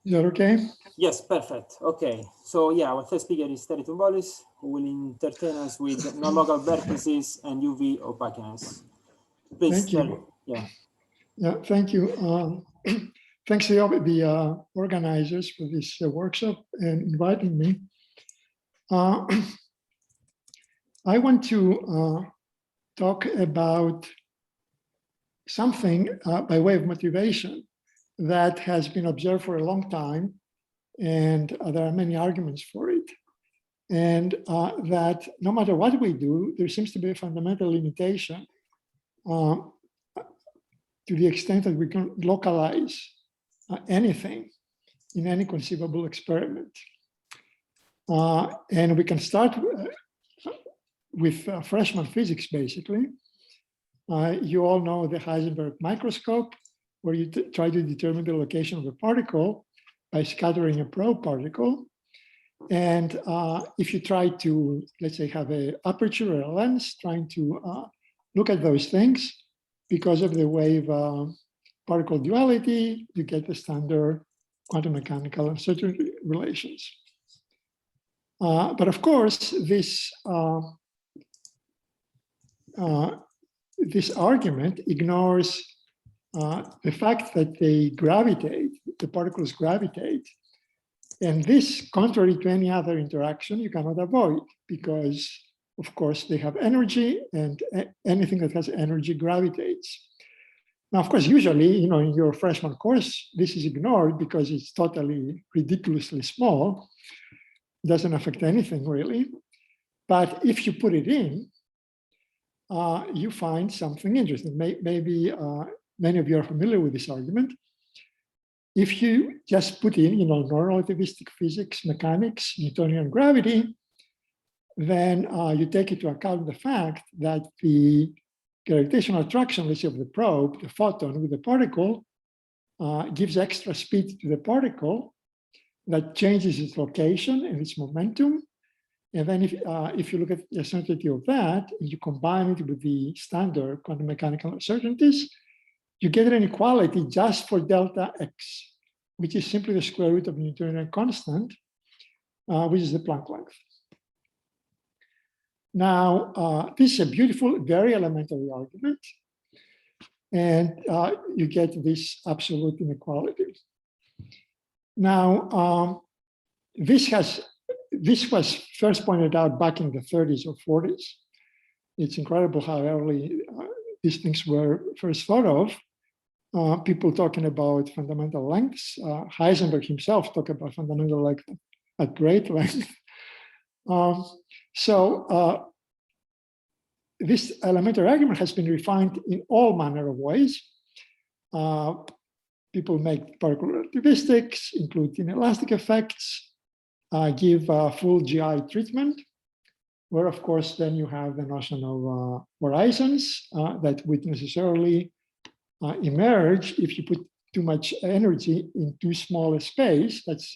Is that okay? Yes, perfect. Okay. So yeah, our first speaker is Tomboulis, who will entertain us with non-local vertices and UV opaqueness. Please Thank tell, you. yeah. Yeah, thank you. Thanks to the organizers for this workshop and inviting me. I want to talk about something by way of motivation that has been observed for a long time, and there are many arguments for it. And that no matter what we do, there seems to be a fundamental limitation to the extent that we can localize anything in any conceivable experiment. And we can start with freshman physics, basically. You all know the Heisenberg microscope, where you try to determine the location of a particle by scattering a probe particle. And if you try to, let's say, have an aperture or a lens, trying to look at those things, because of the wave particle duality, you get the standard quantum mechanical uncertainty relations. But of course, this argument ignores the fact that they gravitate, the particles gravitate. And this, contrary to any other interaction, you cannot avoid because, of course, they have energy and anything that has energy gravitates. Now, of course, usually, in your freshman course, this is ignored because it's totally ridiculously small. It doesn't affect anything really. But if you put it in, you find something interesting. Maybe many of you are familiar with this argument. If you just put in, non-relativistic physics, mechanics, Newtonian gravity, then you take into account the fact that the gravitational attraction, let's say, of the probe, the photon with the particle, gives extra speed to the particle that changes its location and its momentum. And then if you look at the uncertainty of that, and you combine it with the standard quantum mechanical uncertainties, you get an inequality just for delta x, which is simply the square root of the Newtonian constant, which is the Planck length. Now, this is a beautiful, very elementary argument, and you get this absolute inequality. Now, this was first pointed out back in the 30s or 40s. It's incredible how early these things were first thought of. People talking about fundamental lengths. Heisenberg himself talked about fundamental length at great length. This elementary argument has been refined in all manner of ways. People make particle relativistics, include inelastic effects, give full GI treatment, where of course then you have the notion of horizons that would necessarily emerge if you put too much energy in too small a space. That's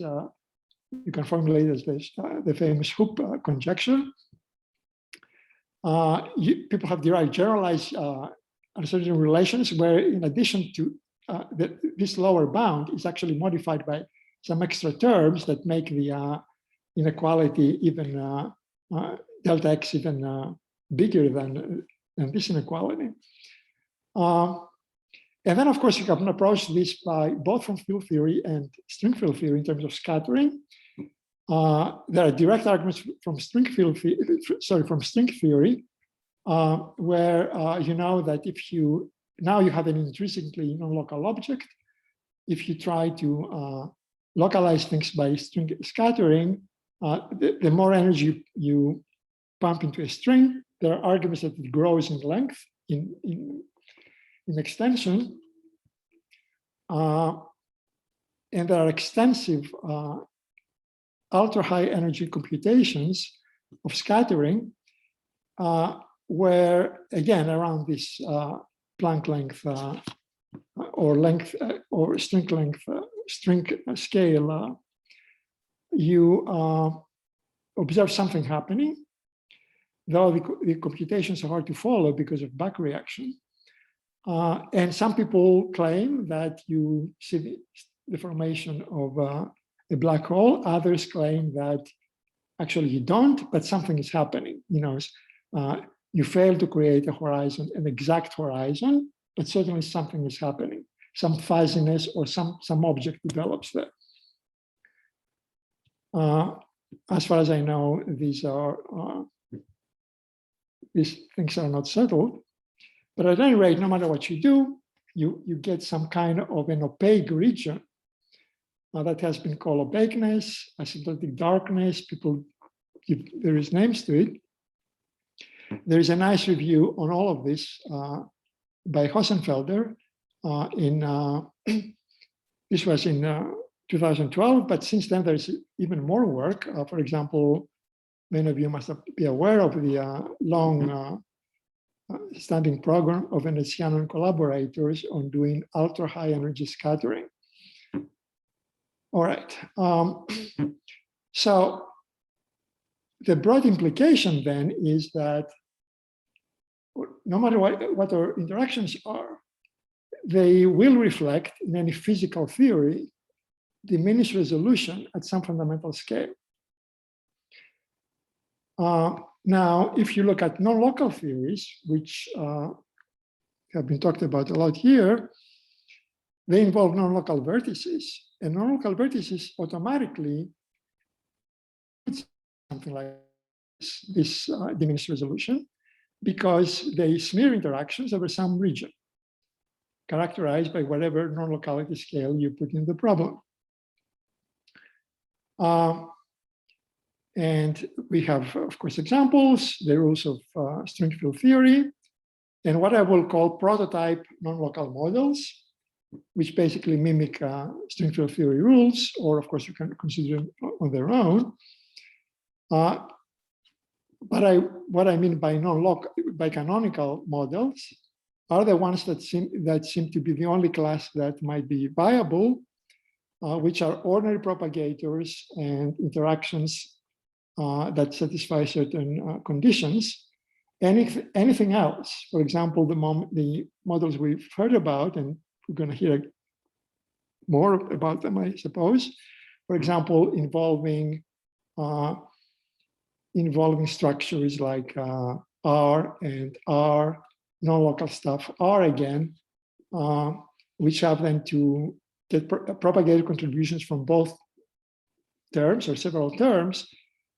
you can formulate as the famous Hooke conjecture. People have derived generalized uncertainty relations where, in addition to this lower bound, is actually modified by some extra terms that make the inequality even delta x even bigger than this inequality. And then, of course, you can approach this by both from field theory and string field theory in terms of scattering. There are direct arguments from string theory, where you know that if you have an intrinsically non-local object, if you try to localize things by string scattering, the more energy you pump into a string, there are arguments that it grows in length, in extension, and there are extensive ultra-high energy computations of scattering, where, again, around this Planck length or length or string length, string scale, you observe something happening, though the computations are hard to follow because of back reaction. And some people claim that you see the formation of a black hole. Others claim that actually you don't, but something is happening. You fail to create a horizon, an exact horizon, but certainly something is happening. Some fuzziness or some object develops there. As far as I know, these things are not settled. But at any rate, no matter what you do, you get some kind of an opaque region that has been called opaqueness, asymptotic darkness. People give various names to it. There is a nice review on all of this by Hossenfelder this was in 2012, but since then there's even more work. For example, many of you must be aware of the long standing program of Veneziano and collaborators on doing ultra high energy scattering. All right. So the broad implication then is that no matter what our interactions are, they will reflect in any physical theory diminished resolution at some fundamental scale. Now, if you look at non-local theories, which have been talked about a lot here, they involve non-local vertices. And non-local vertices automatically something like this diminished resolution, because they smear interactions over some region, characterized by whatever non-locality scale you put in the problem. And we have, of course, examples, the rules of string field theory, and what I will call prototype non-local models, which basically mimic string field theory rules, or of course you can consider them on their own. But what I mean by by canonical models are the ones that seem to be the only class that might be viable, which are ordinary propagators and interactions that satisfy certain conditions. Anything else, for example, the models we've heard about, and we're going to hear more about them, I suppose. For example, involving structures like R and R, non-local stuff, R again, which have then to get propagator contributions from both terms or several terms.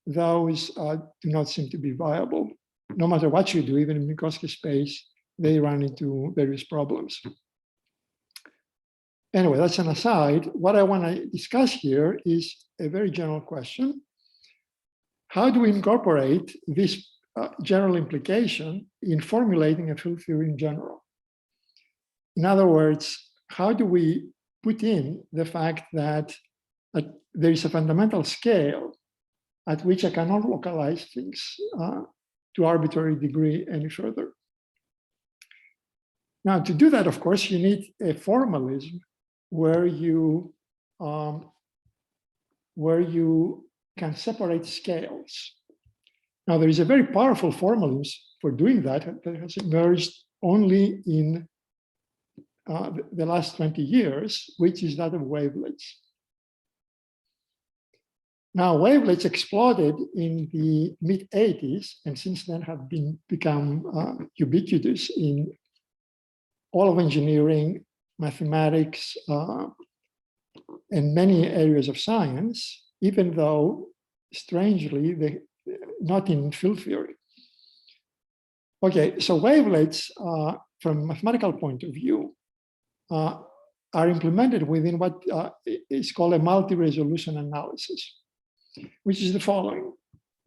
Those do not seem to be viable. No matter what you do, even in Minkowski space, they run into various problems. Anyway, that's an aside. What I want to discuss here is a very general question. How do we incorporate this general implication in formulating a field theory in general? In other words, how do we put in the fact that there is a fundamental scale at which I cannot localize things to arbitrary degree any further? Now, to do that, of course, you need a formalism where you can separate scales. Now, there is a very powerful formalism for doing that has emerged only in the last 20 years, which is that of wavelets. Now, wavelets exploded in the mid-80s, and since then have become ubiquitous in all of engineering, mathematics, and many areas of science, even though, strangely, they're not in field theory. Okay, so wavelets, from a mathematical point of view, are implemented within what is called a multi-resolution analysis, which is the following.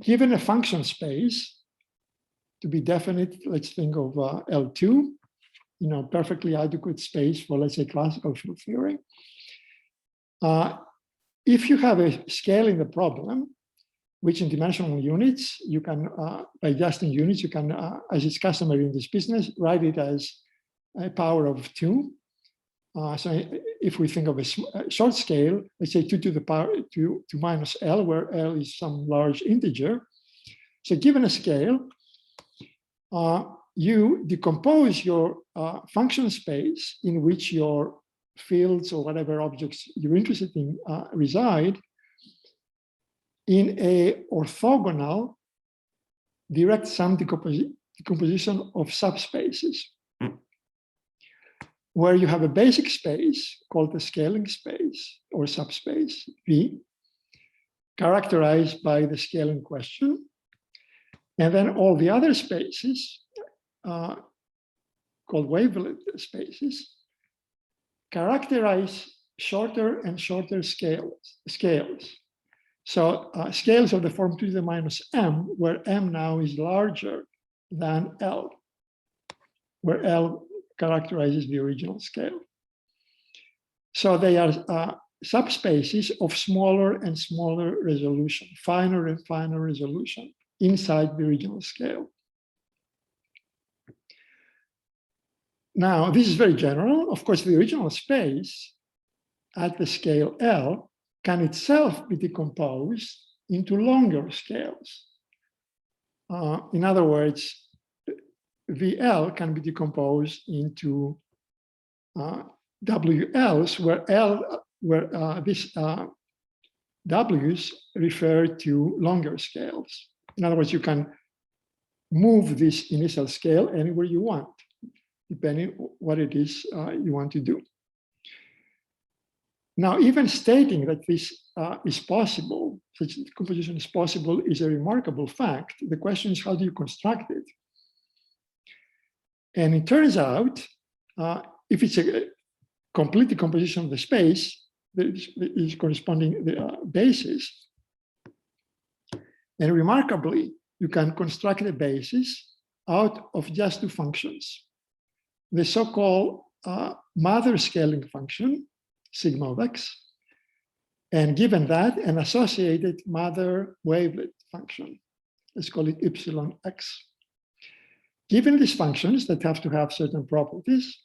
Given a function space, to be definite, let's think of L2, perfectly adequate space for, let's say, classical field theory. If you have a scale in the problem, which in dimensional units, you can, by adjusting units, you can, as is customary in this business, write it as a power of 2. So if we think of a short scale, let's say 2 to the power 2 minus L, where L is some large integer. So given a scale, you decompose your function space in which your fields or whatever objects you're interested in reside in a orthogonal direct sum decomposition of subspaces, where you have a basic space called the scaling space or subspace V, characterized by the scaling question, and then all the other spaces called wavelet spaces characterize shorter and shorter scales. So scales of the form 2 to the minus m, where m now is larger than L, where L characterizes the original scale. So they are subspaces of smaller and smaller resolution, finer and finer resolution inside the original scale. Now, this is very general. Of course, the original space at the scale L can itself be decomposed into longer scales. In other words, VL can be decomposed into WLs, where these W's refer to longer scales. In other words, you can move this initial scale anywhere you want, depending what it is you want to do. Now, even stating that this is possible, such decomposition is possible, is a remarkable fact. The question is, how do you construct it? And it turns out, if it's a complete decomposition of the space, there is corresponding basis. And remarkably, you can construct a basis out of just two functions. The so-called mother scaling function, sigma of x, and given that, an associated mother wavelet function. Let's call it epsilon x. Given these functions that have to have certain properties,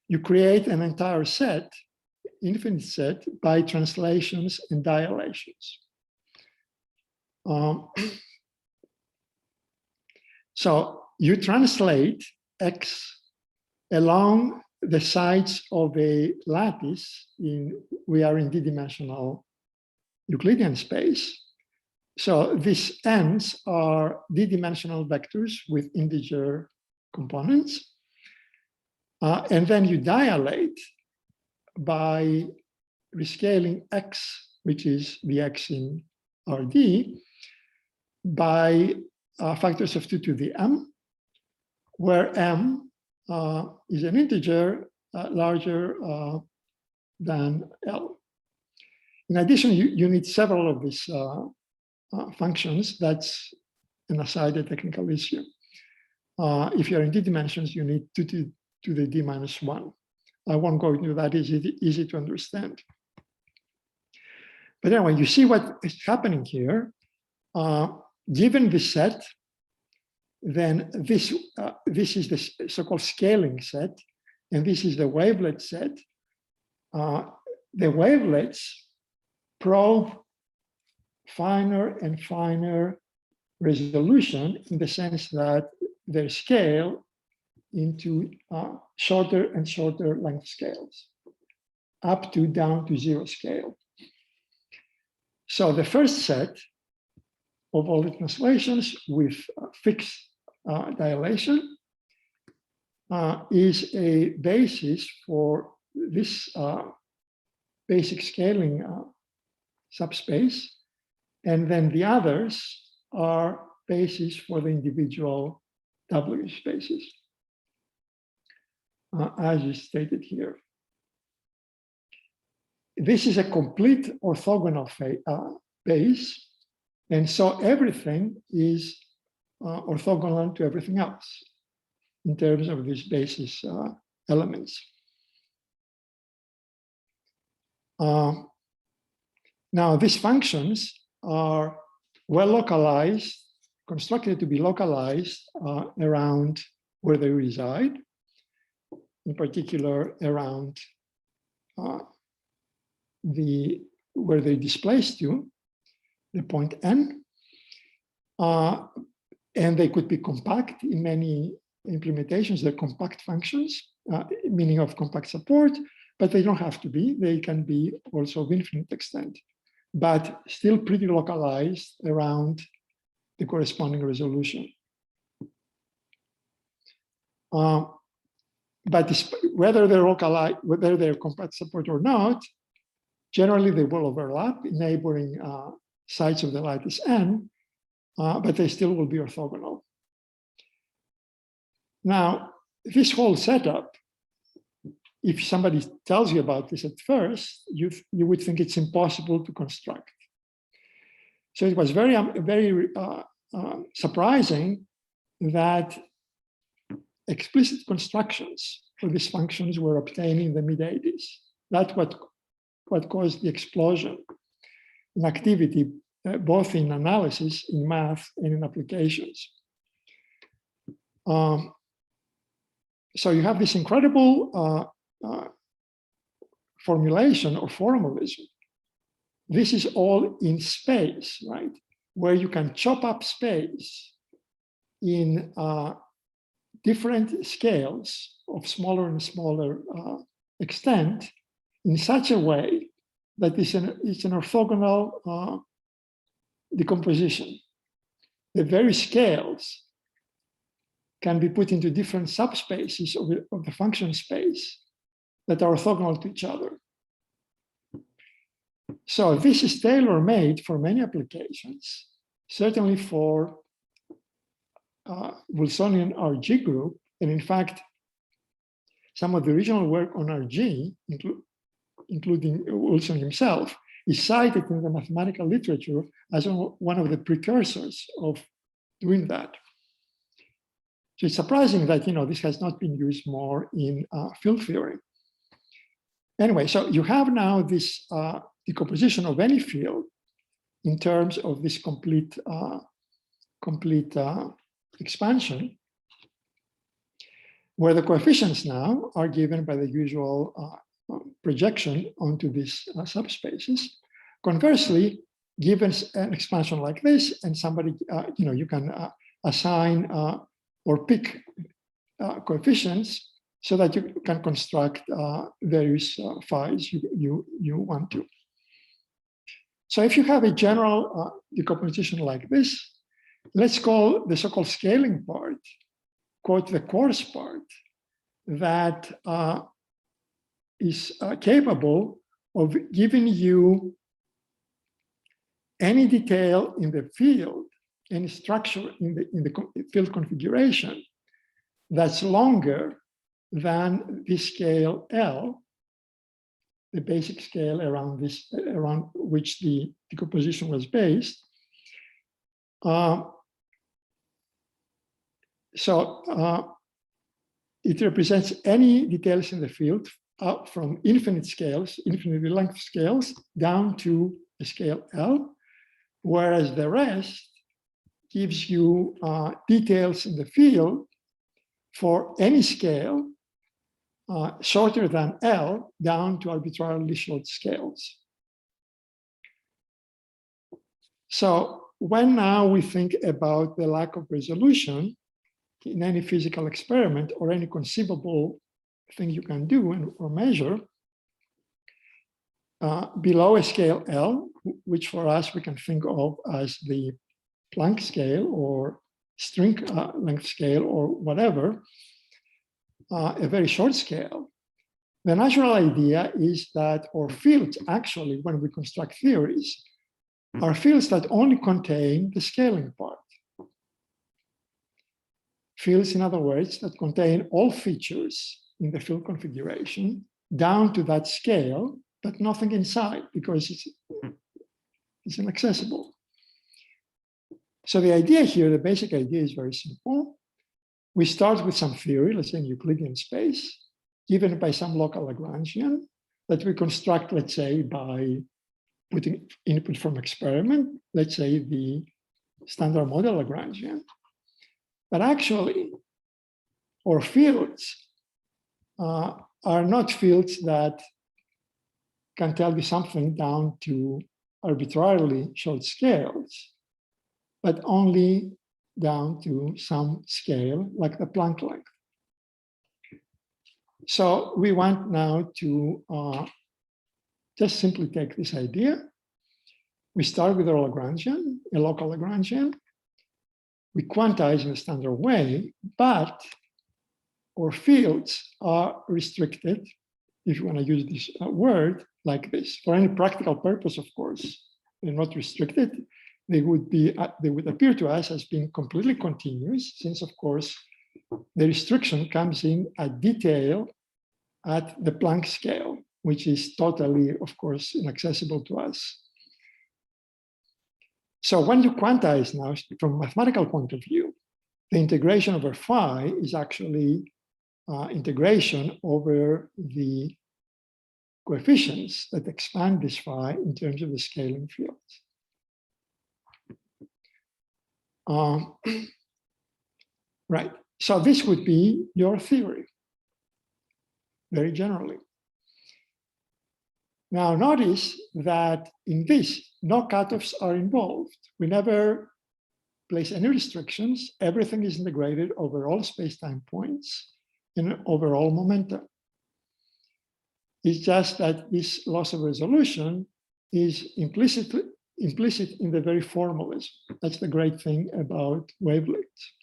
you create an entire set, infinite set, by translations and dilations. So you translate x along the sides of a lattice we are in d-dimensional Euclidean space. So these n's are d-dimensional vectors with integer components. And then you dilate by rescaling x, which is the x in Rd, by factors of 2 to the m, where m is an integer larger than L. In addition, you need several of these functions. That's an aside, a technical issue. If you're in d dimensions, you need 2 to the d minus 1. I won't go into that, it's easy to understand. But anyway, you see what is happening here. Given this set, then this is the so-called scaling set, and this is the wavelet set. The wavelets probe finer and finer resolution in the sense that they scale into shorter and shorter length scales, up to down to 0 scale. So the first set of all the translations with fixed dilation is a basis for this basic scaling subspace, and then the others are basis for the individual W spaces, as is stated here. This is a complete orthogonal base, and so everything is orthogonal to everything else in terms of these basis elements. Now, these functions are well localized, constructed to be localized around where they reside, in particular around where they displace to, the point n. And they could be compact in many implementations. They're compact functions, meaning of compact support, but they don't have to be. They can be also of infinite extent, but still pretty localized around the corresponding resolution. But whether they're localized, whether they're compact support or not, generally they will overlap in neighboring sides of the lattice N, but they still will be orthogonal. Now, this whole setup, if somebody tells you about this at first, you would think it's impossible to construct. So it was very surprising that explicit constructions for these functions were obtained in the mid-80s. That's what caused the explosion in activity, both in analysis, in math, and in applications. So you have this incredible formulation or formalism. This is all in space, right? Where you can chop up space in different scales of smaller and smaller extent in such a way that it's an orthogonal decomposition. The very scales can be put into different subspaces of the function space that are orthogonal to each other. So this is tailor-made for many applications, certainly for Wilsonian RG group. And in fact, some of the original work on RG, including Wilson himself, is cited in the mathematical literature as one of the precursors of doing that. So it's surprising that this has not been used more in field theory. Anyway, so you have now this decomposition of any field in terms of this complete expansion, where the coefficients now are given by the usual projection onto these subspaces. Conversely, given an expansion like this, and somebody, you can assign or pick coefficients so that you can construct various phi's you want to. So if you have a general decomposition like this, let's call the so-called scaling part, quote, the coarse part, that is capable of giving you any detail in the field, any structure in the field configuration that's longer than the scale L, the basic scale around which the decomposition was based. It represents any details in the field from infinite scales, infinite length scales, down to the scale L, whereas the rest gives you details in the field for any scale shorter than L down to arbitrarily short scales. So when now we think about the lack of resolution in any physical experiment or any conceivable thing you can do or measure, below a scale L, which for us we can think of as the Planck scale or string length scale or whatever, a very short scale, the natural idea is that our fields, actually, when we construct theories, are fields that only contain the scaling part. Fields, in other words, that contain all features in the field configuration down to that scale, but nothing inside because it's inaccessible. So the idea here, the basic idea is very simple. We start with some theory, let's say in Euclidean space, given by some local Lagrangian that we construct, let's say, by putting input from experiment, let's say the standard model Lagrangian. But actually, our fields are not fields that can tell you something down to arbitrarily short scales, but only down to some scale like the Planck length. So we want now to just simply take this idea. We start with a Lagrangian, a local Lagrangian. We quantize in a standard way, but our fields are restricted, if you want to use this word, like this. For any practical purpose, of course, they're not restricted. They would appear to us as being completely continuous, since, of course, the restriction comes in at detail at the Planck scale, which is totally, of course, inaccessible to us. So when you quantize now, from a mathematical point of view, the integration over phi is actually integration over the coefficients that expand this phi in terms of the scaling fields. Right, so this would be your theory, very generally. Now notice that in this, no cutoffs are involved. We never place any restrictions. Everything is integrated over all space-time points and over all momentum. It's just that this loss of resolution is implicit in the very formalism. That's the great thing about wavelets.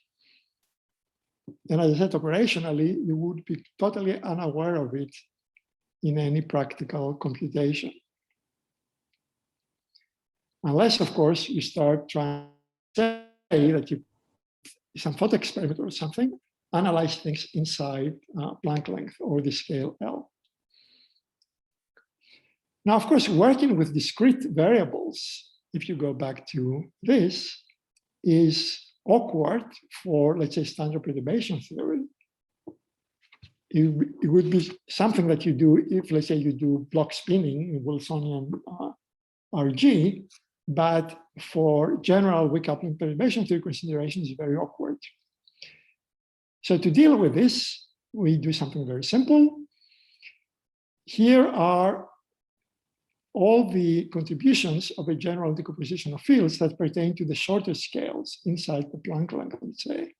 And as I said, operationally, you would be totally unaware of it in any practical computation. Unless, of course, you start trying to say that you, some thought experiment or something, analyze things inside Planck length or the scale L. Now, of course, working with discrete variables, if you go back to this, is awkward for, let's say, standard perturbation theory. It would be something that you do if, let's say, you do block spinning in Wilsonian RG, but for general weak coupling perturbation theory considerations, it's very awkward. So to deal with this, we do something very simple. Here are all the contributions of a general decomposition of fields that pertain to the shorter scales inside the Planck length, let's say.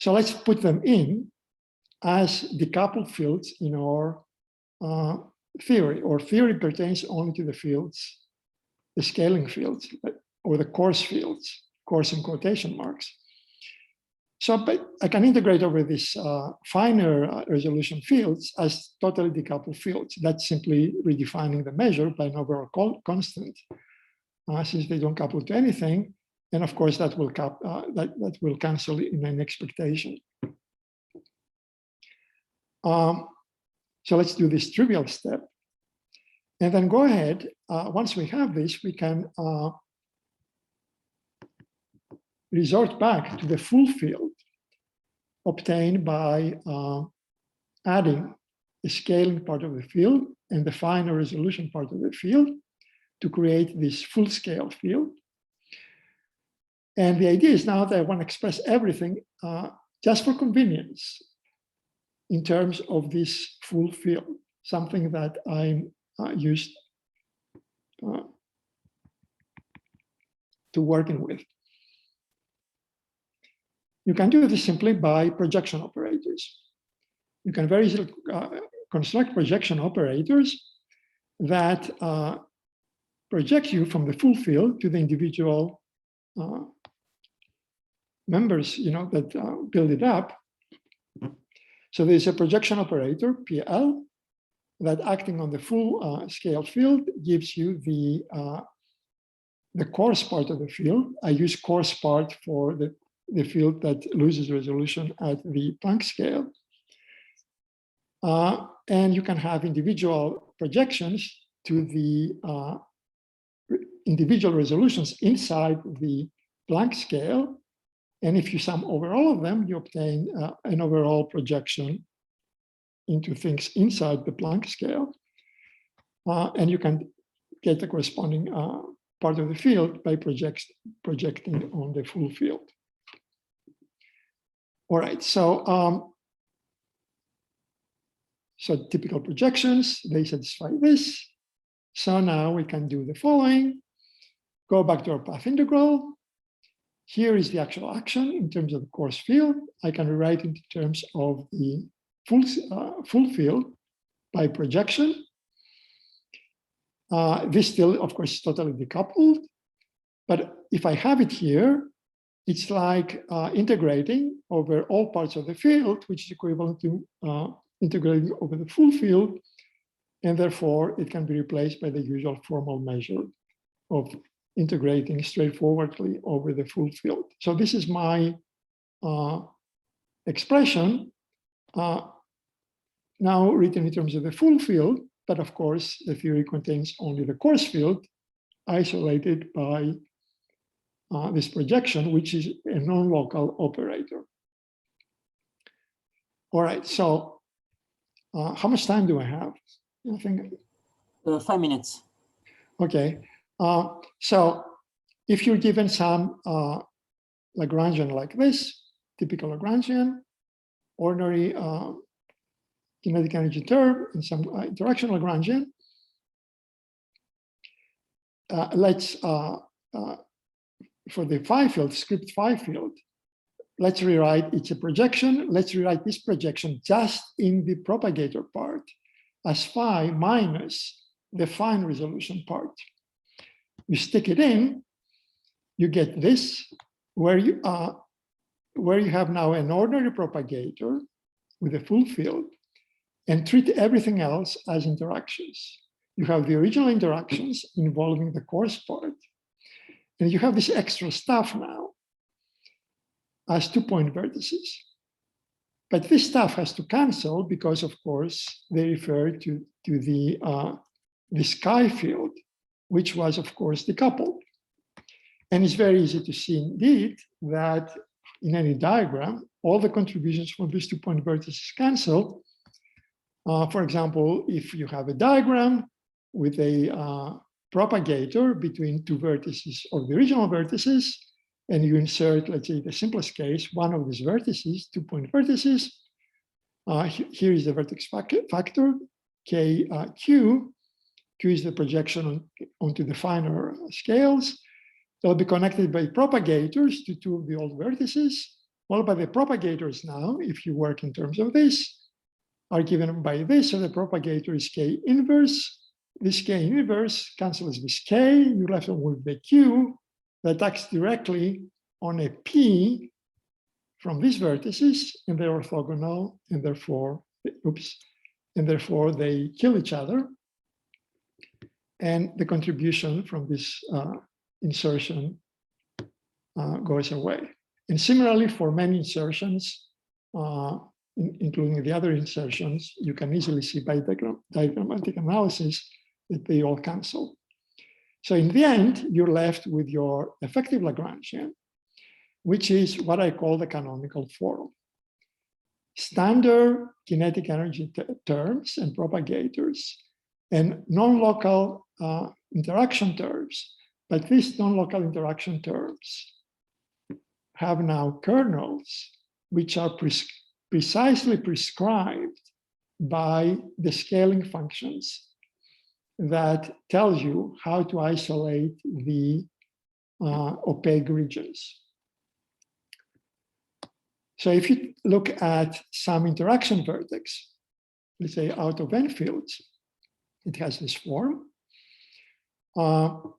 So let's put them in as decoupled fields in our theory. Or theory pertains only to the fields, the scaling fields, or the coarse fields, coarse in quotation marks. So but I can integrate over this finer resolution fields as totally decoupled fields. That's simply redefining the measure by an overall constant, since they don't couple to anything. And of course, that will will cancel in an expectation. So let's do this trivial step. And then go ahead. Once we have this, we can resort back to the full field obtained by adding the scaling part of the field and the finer resolution part of the field to create this full scale field. And the idea is now that I want to express everything just for convenience in terms of this full field, something that I'm used to working with. You can do this simply by projection operators. You can very easily construct projection operators that project you from the full field to the individual members, that build it up. So there's a projection operator, PL, that acting on the full scale field gives you the coarse part of the field. I use coarse part for the field that loses resolution at the Planck scale. And you can have individual projections to the individual resolutions inside the Planck scale. And if you sum over all of them, you obtain an overall projection into things inside the Planck scale. And you can get the corresponding part of the field by projecting on the full field. All right, so typical projections, they satisfy this. So now we can do the following. Go back to our path integral. Here is the actual action in terms of the coarse field. I can rewrite it in terms of the full field by projection. This still, of course, is totally decoupled. But if I have it here, it's like integrating over all parts of the field, which is equivalent to integrating over the full field. And therefore, it can be replaced by the usual formal measure of integrating straightforwardly over the full field. So this is my expression now written in terms of the full field, but of course, the theory contains only the coarse field isolated by this projection, which is a non-local operator. All right, so how much time do I have? I think 5 minutes. Okay, so if you're given some Lagrangian like this, typical Lagrangian, ordinary kinetic energy term, and some interaction Lagrangian, let's, for the phi field, script phi field, let's rewrite, it's a projection, let's rewrite this projection just in the propagator part as phi minus the fine resolution part. You stick it in, you get this, where you have now an ordinary propagator with a full field and treat everything else as interactions. You have the original interactions involving the coarse part, and you have this extra stuff now as 2-point vertices. But this stuff has to cancel because, of course, they refer to the sky field, which was, of course, decoupled. And it's very easy to see indeed that in any diagram, all the contributions from these 2-point vertices cancel. For example, if you have a diagram with a propagator between two vertices of the original vertices, and you insert, let's say, the simplest case, one of these vertices, 2-point vertices. Here is the vertex factor, KQ. Q is the projection onto the finer scales. They'll be connected by propagators to two of the old vertices. Well, by the propagators now, if you work in terms of this, are given by this. So the propagator is K inverse. This K inverse cancels this K. You're left with the Q that acts directly on a P from these vertices, and they're orthogonal, and therefore, and therefore they kill each other. And the contribution from this insertion goes away. And similarly, for many insertions, including the other insertions, you can easily see by diagrammatic analysis that they all cancel. So in the end, you're left with your effective Lagrangian, which is what I call the canonical form. Standard kinetic energy terms and propagators and non-local interaction terms, but these non-local interaction terms have now kernels which are precisely prescribed by the scaling functions that tells you how to isolate the opaque regions. So if you look at some interaction vertex, let's say out of n fields, it has this form. And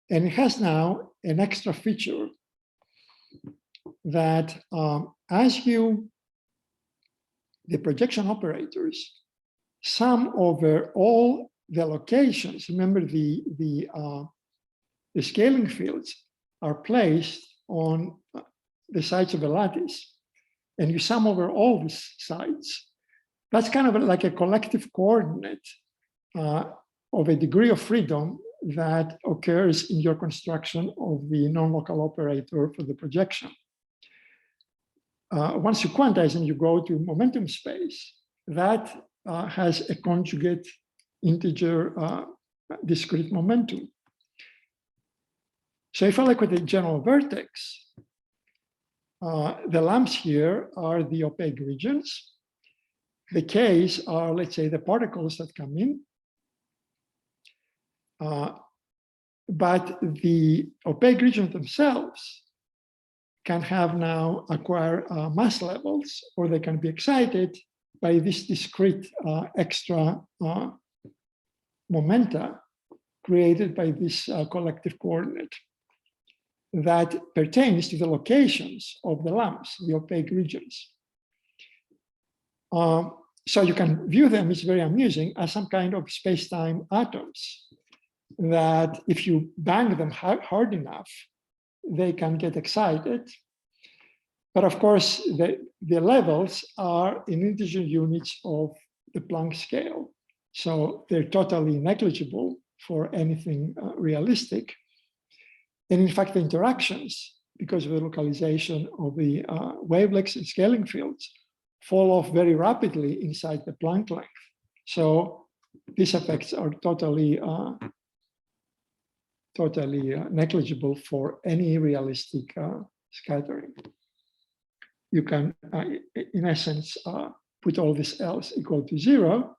it has now an extra feature that as the projection operators sum over all the locations, remember the scaling fields are placed on the sides of a lattice, and you sum over all these sides. That's kind of like a collective coordinate of a degree of freedom that occurs in your construction of the non-local operator for the projection. Once you quantize and you go to momentum space, that has a conjugate integer discrete momentum. So if I look at the general vertex, the lamps here are the opaque regions. The Ks are, let's say, the particles that come in. But the opaque regions themselves can have now acquire mass levels, or they can be excited by this discrete extra momenta created by this collective coordinate that pertains to the locations of the lamps, the opaque regions. So you can view them, it's very amusing, as some kind of space-time atoms that if you bang them hard enough, they can get excited. But of course, the levels are in integer units of the Planck scale. So they're totally negligible for anything realistic. And in fact, the interactions, because of the localization of the wavelets and scaling fields, fall off very rapidly inside the Planck length. So these effects are totally negligible for any realistic scattering. You can, in essence, put all this else equal to 0,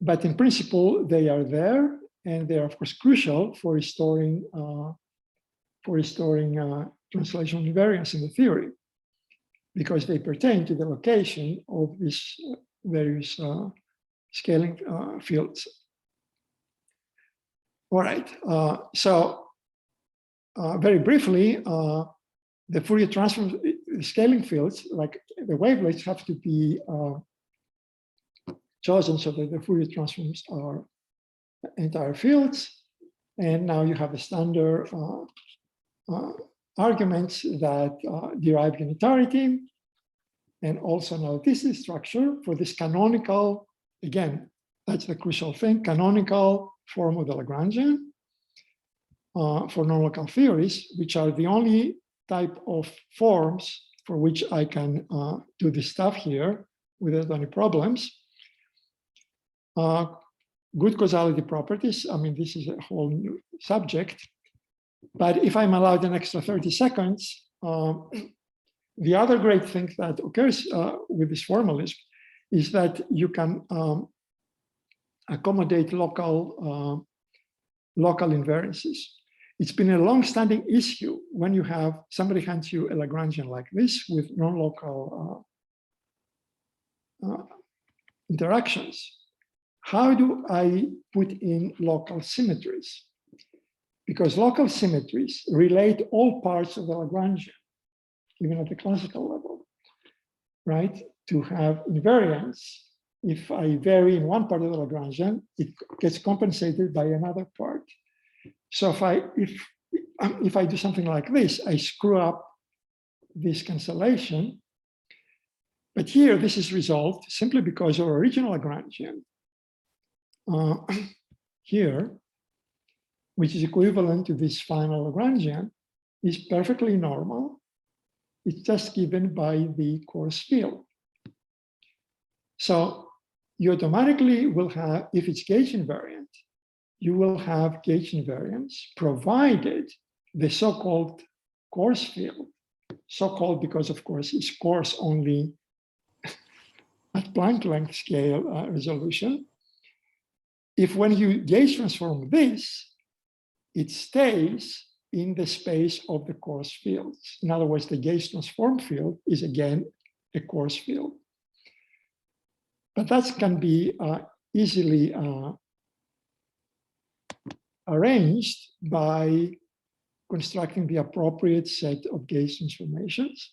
but in principle, they are there, and they are, of course, crucial for restoring translational invariance in the theory, because they pertain to the location of these various scaling fields. All right, so very briefly, the Fourier transform scaling fields, like the wavelets, have to be chosen so that the Fourier transforms are entire fields. And now you have the standard arguments that derive unitarity. And also now this is structure for this canonical, again, that's the crucial thing, canonical form of the Lagrangian for non-local theories, which are the only type of forms for which I can do this stuff here without any problems. Good causality properties, I mean, this is a whole new subject, but if I'm allowed an extra 30 seconds, the other great thing that occurs with this formalism is that you can accommodate local invariances. It's been a long-standing issue when you have somebody hands you a Lagrangian like this with non-local interactions. How do I put in local symmetries? Because local symmetries relate all parts of the Lagrangian, even at the classical level, right? To have invariance, if I vary in one part of the Lagrangian, it gets compensated by another part. So if I do something like this, I screw up this cancellation. But here, this is resolved simply because our original Lagrangian here, which is equivalent to this final Lagrangian, is perfectly normal. It's just given by the coarse field. So you automatically will have, if it's gauge invariant, you will have gauge invariance provided the so-called coarse field, so-called because of course it's coarse only at Planck length scale resolution. If when you gauge transform this, it stays in the space of the coarse fields. In other words, the gauge transform field is again a coarse field. But that can be easily arranged by constructing the appropriate set of gauge transformations,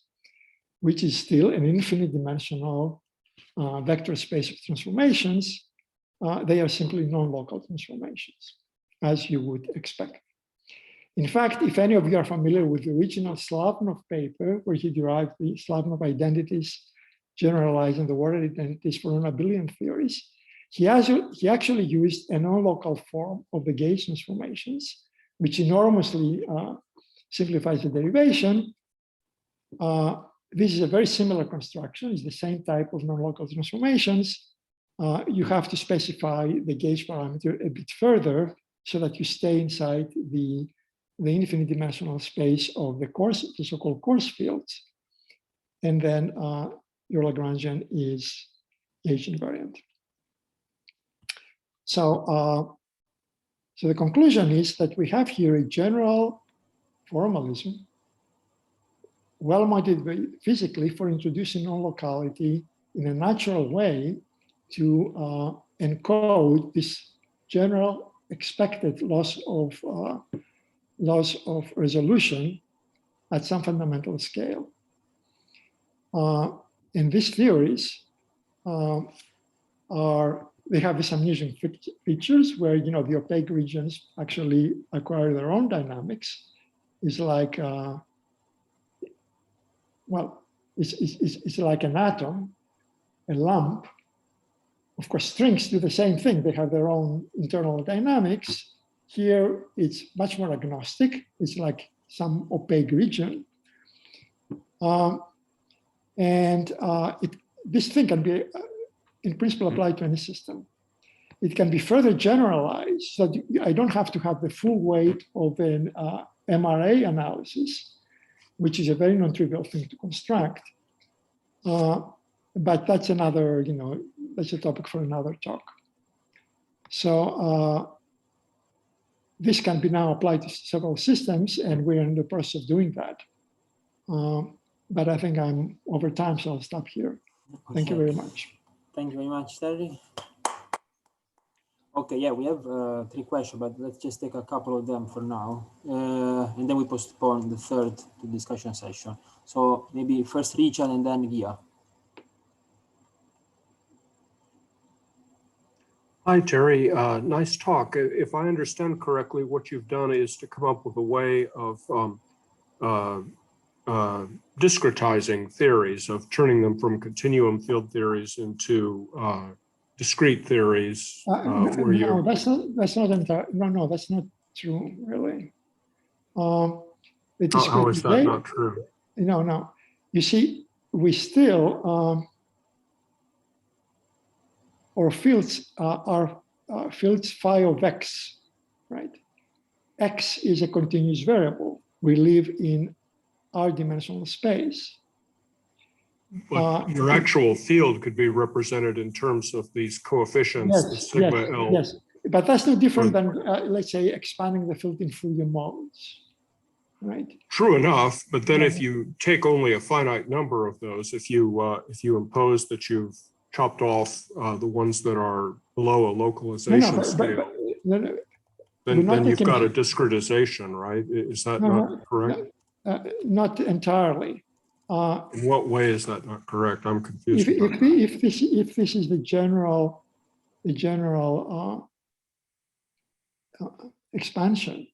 which is still an infinite dimensional vector space of transformations. They are simply non-local transformations, as you would expect. In fact, if any of you are familiar with the original Slavnov paper, where he derived the Slavnov identities, generalizing the World identities for non-abelian theories, he actually used a non-local form of the gauge transformations, which enormously simplifies the derivation. This is a very similar construction. It's the same type of non-local transformations. You have to specify the gauge parameter a bit further so that you stay inside the infinite dimensional space of the coarse, the so-called coarse fields. And then your Lagrangian is gauge invariant. So, so the conclusion is that we have here a general formalism, well motivated physically for introducing non-locality in a natural way to encode this general expected loss of resolution at some fundamental scale. And these theories they have some amusing features where, you know, the opaque regions actually acquire their own dynamics. It's like, well, it's like an atom, a lump. Of course, strings do the same thing. They have their own internal dynamics. Here, it's much more agnostic. It's like some opaque region. This thing can be, in principle, applied to any system. It can be further generalized so that I don't have to have the full weight of an MRA analysis, which is a very non-trivial thing to construct. But that's another, you know, that's a topic for another talk. So this can be now applied to several systems, and we're in the process of doing that. But I think I'm over time, so I'll stop here. Okay. Thank you very much. Thank you very much, Terry. Okay, yeah, we have 3 questions, but let's just take a couple of them for now. And then we postpone the third to discussion session. So maybe first Richard and then Gia. Hi, Terry. Nice talk. If I understand correctly, what you've done is to come up with a way of discretizing theories, of turning them from continuum field theories into discrete theories. No, that's not entirely, no, that's not true, really. How is that not true? No. You see, we still, our fields are fields phi of x, right? X is a continuous variable. We live in r-dimensional space. But your actual field could be represented in terms of these coefficients, the sigma L. Yes, but that's no different than, let's say, expanding the field in Fourier modes, right? True enough, but then if you take only a finite number of those, if you impose that you've chopped off the ones that are below a localization scale, then you've got a discretization, right? Is that not correct? Not entirely. In what way is that not correct? I'm confused. If this is the general expansion,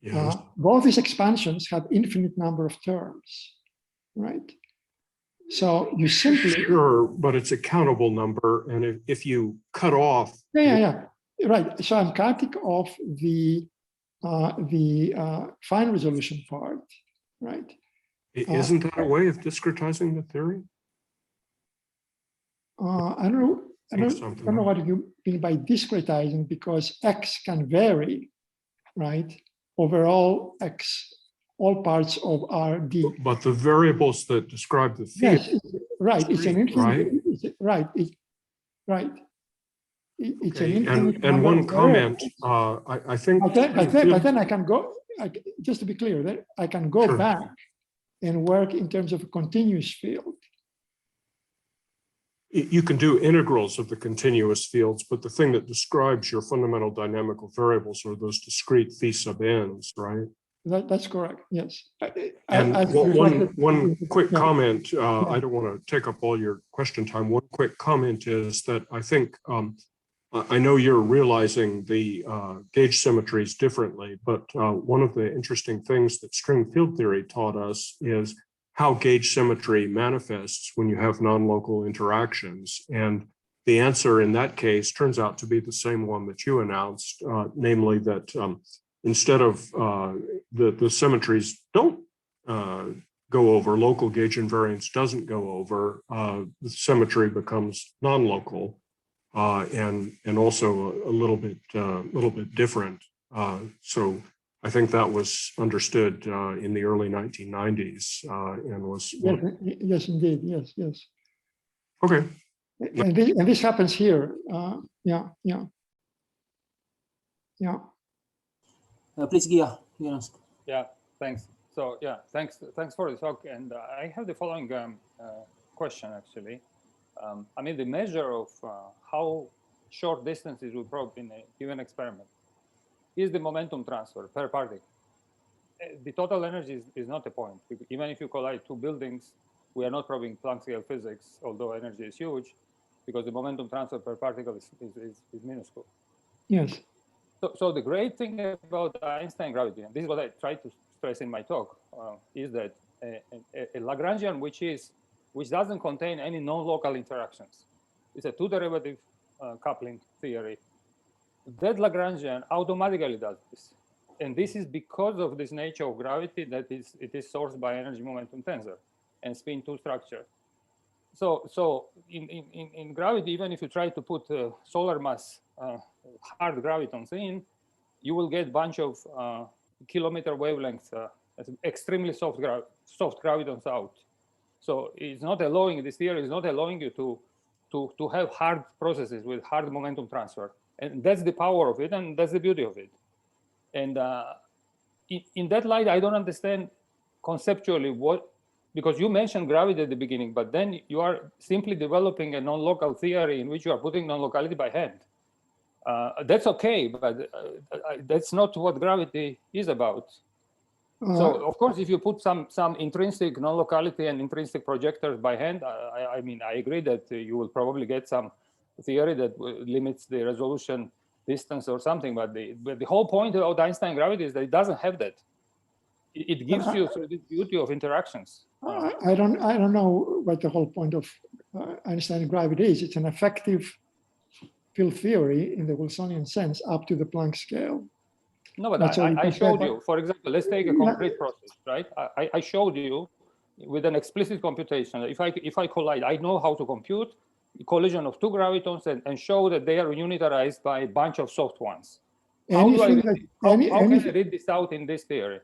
yes. Both these expansions have infinite number of terms, right? So you simply sure, but it's a countable number, and if you cut off, right. So I'm cutting off the fine resolution part, right? Isn't that a way of discretizing the theory? I don't know what you mean by discretizing, because X can vary, right? Overall X, all parts of RD. But the variables that describe the field. Yes, right. It's an infinite. Right. Right. It's an Okay. infinite. And one comment. I think. But then I can go. Just to be clear, that I can go back and work in terms of a continuous field. You can do integrals of the continuous fields, but the thing that describes your fundamental dynamical variables are those discrete phi sub n's, right? That's correct, yes. And one quick comment, I don't want to take up all your question time. One quick comment is that I think, I know you're realizing the gauge symmetries differently, but one of the interesting things that string field theory taught us is how gauge symmetry manifests when you have non-local interactions. And the answer in that case turns out to be the same one that you announced, namely that instead of the symmetries don't go over, local gauge invariance doesn't go over, the symmetry becomes non-local and also a little bit different. So I think that was understood in the early 1990s and was. Yes, indeed. Yes. Okay. And this happens here. Yeah. Please, Gia. Yeah, thanks. So yeah, thanks for the talk. And I have the following question actually. I mean, the measure of how short distances we probe in a given experiment is the momentum transfer per particle. The total energy is not a point. Even if you collide two buildings, we are not probing Planck scale physics, although energy is huge, because the momentum transfer per particle is minuscule. Yes. So the great thing about Einstein gravity, and this is what I try to stress in my talk, is that a Lagrangian which doesn't contain any non-local interactions. It's a two-derivative coupling theory. That Lagrangian automatically does this. And this is because of this nature of gravity that it is sourced by energy momentum tensor and spin 2 structure. So in gravity, even if you try to put solar mass hard gravitons in, you will get a bunch of kilometer wavelengths, extremely soft gravitons out. So it's not allowing, this theory is not allowing you to have hard processes with hard momentum transfer. And that's the power of it, and that's the beauty of it. And in that light, I don't understand conceptually because you mentioned gravity at the beginning, but then you are simply developing a non-local theory in which you are putting non-locality by hand. That's okay, but that's not what gravity is about. So of course, if you put some intrinsic non-locality and intrinsic projectors by hand, I mean, I agree that you will probably get some theory that limits the resolution distance or something, but the whole point about Einstein gravity is that it doesn't have that. It gives you the beauty of interactions. I don't know what the whole point of Einstein gravity is. It's an effective field theory in the Wilsonian sense up to the Planck scale. No, but I showed you, for example, let's take a concrete process, right? I showed you with an explicit computation. If I collide, I know how to compute the collision of two gravitons and show that they are unitarized by a bunch of soft ones. How can I read this out in this theory?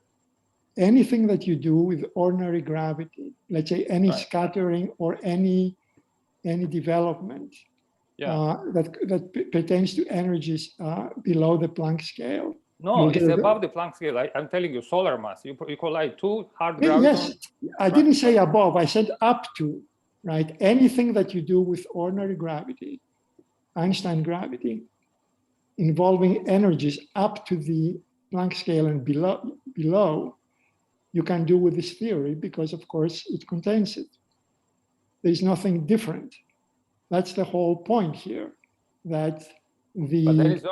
Anything that you do with ordinary gravity, let's say any scattering or any development that pertains to energies below the Planck scale. No, it's above the Planck scale. I'm telling you, solar mass. You collide two hard gravitons. Yes, I didn't say above. I said up to, right? Anything that you do with ordinary gravity, Einstein gravity, involving energies up to the Planck scale and below, you can do with this theory because, of course, it contains it. There's nothing different. That's the whole point here. That the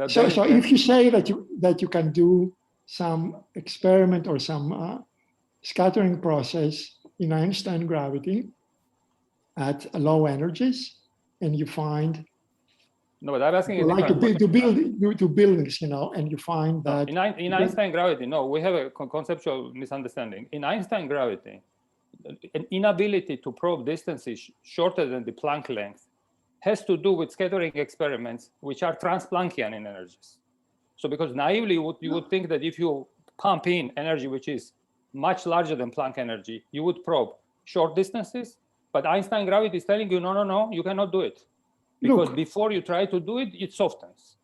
so if you say that you can do some experiment or some scattering process in Einstein gravity at low energies, and you find no, but I'm asking like to buildings, you know, and you find that in Einstein gravity, no, we have a conceptual misunderstanding. In Einstein gravity, an inability to probe distances shorter than the Planck length has to do with scattering experiments which are trans-Planckian in energies. So because naively you would think that if you pump in energy which is much larger than Planck energy, you would probe short distances, but Einstein gravity is telling you, no, you cannot do it. Because before you try to do it, it softens.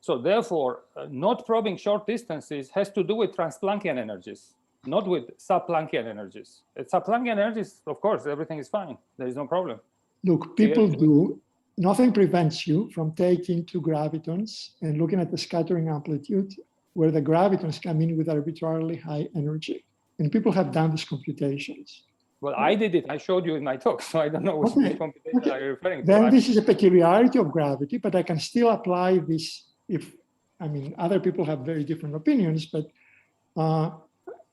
So therefore, not probing short distances has to do with trans-Planckian energies, not with sub-Planckian energies. At sub-Planckian energies, of course, everything is fine. There is no problem. Look, people do. Nothing prevents you from taking two gravitons and looking at the scattering amplitude where the gravitons come in with arbitrarily high energy. And people have done these computations. Well, I did it. I showed you in my talk, so I don't know which computation are you referring to. Then this is a peculiarity of gravity, but I can still apply this other people have very different opinions, but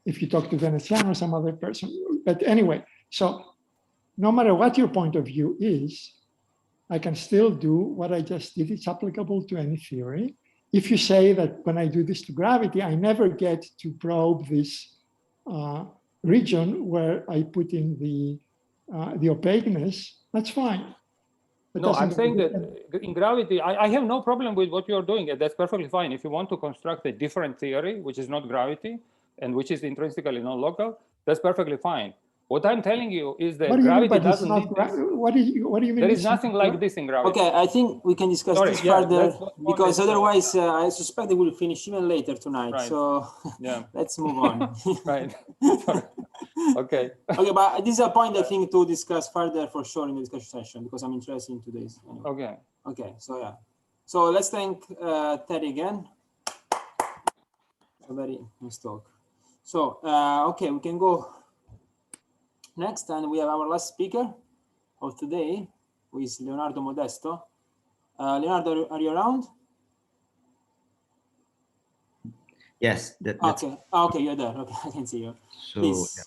if you talk to Veneziano or some other person. But anyway, so no matter what your point of view is, I can still do what I just did. It's applicable to any theory. If you say that when I do this to gravity, I never get to probe this region where I put in the opaqueness, that's fine. No, I'm saying that in gravity, I have no problem with what you're doing. That's perfectly fine. If you want to construct a different theory, which is not gravity, and which is intrinsically non-local, that's perfectly fine. What I'm telling you is that gravity doesn't need this. What do you mean? There is nothing like this in gravity. Okay, I think we can discuss this further because otherwise I suspect they will finish even later tonight. Right. So let's move on. Right. Okay. Okay, but this is a point I think to discuss further for sure in the discussion session because I'm interested into this. Anyway. Okay. Okay, so yeah. So let's thank Terry again. A very nice talk. So, okay, we can go next, and we have our last speaker of today, who is Leonardo Modesto. Leonardo, are you around? Yes. Okay, okay, you're there. Okay, I can see you. So Please.